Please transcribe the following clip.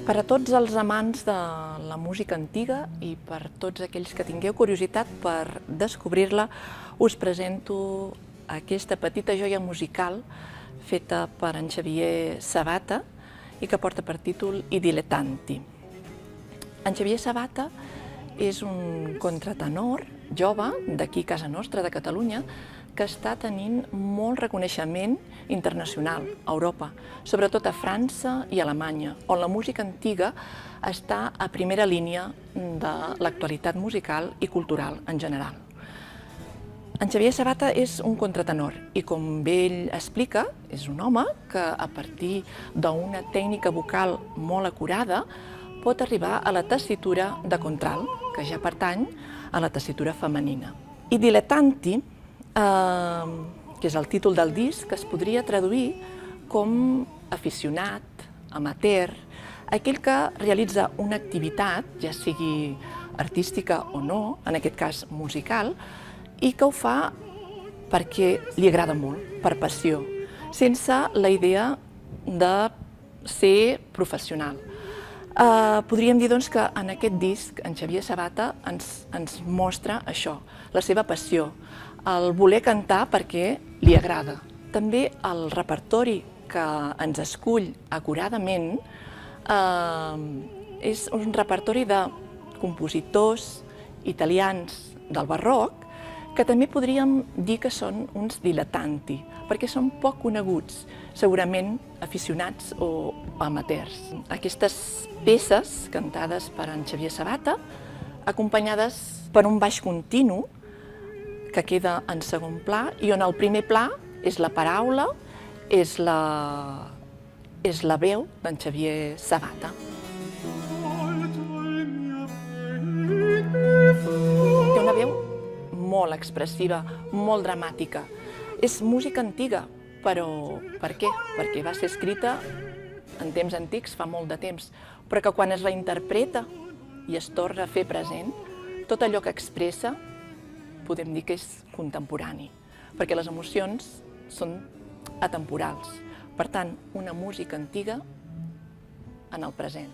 Per a tots els amants de la música antiga i per tots aquells que tingueu curiositat per descobrir-la, us presento aquesta petita joia musical feta per en Xavier Sabata i que porta per títol I dilettanti. En Xavier Sabata és un contratenor jove d'aquí a casa nostra, de Catalunya, que està tenint molt reconeixement internacional a Europa, sobretot a França i Alemanya, on la música antiga està a primera línia de l'actualitat musical i cultural en general. En Xavier Sabata és un contratenor i, com bé ell explica, és un home que a partir d'una tècnica vocal molt acurada pot arribar a la tessitura de contralt, que ja pertany a la tessitura femenina. I dilettanti, que és el títol del disc, es podria traduir com aficionat, amateur, aquell que realitza una activitat, ja sigui artística o no, en aquest cas musical, i que ho fa perquè li agrada molt, per passió, sense la idea de ser professional. Podríem dir doncs, que en aquest disc en Xavier Sabata ens mostra això, la seva passió, el voler cantar perquè li agrada. També el repertori que ens escull acuradament és un repertori de compositors italians del barroc que també podríem dir que són uns dilettanti, perquè són poc coneguts, segurament aficionats o amateurs. Aquestes peces cantades per en Xavier Sabata, acompanyades per un baix continu que queda en segon pla i on el primer pla és la paraula, és la veu d'en Xavier Sabata. Té una veu molt expressiva, molt dramàtica. És música antiga, però per què? Perquè va ser escrita en temps antics, fa molt de temps, però que quan es reinterpreta i es torna a fer present, tot allò que expressa podem dir que és contemporani, perquè les emocions són atemporals. Per tant, una música antiga en el present.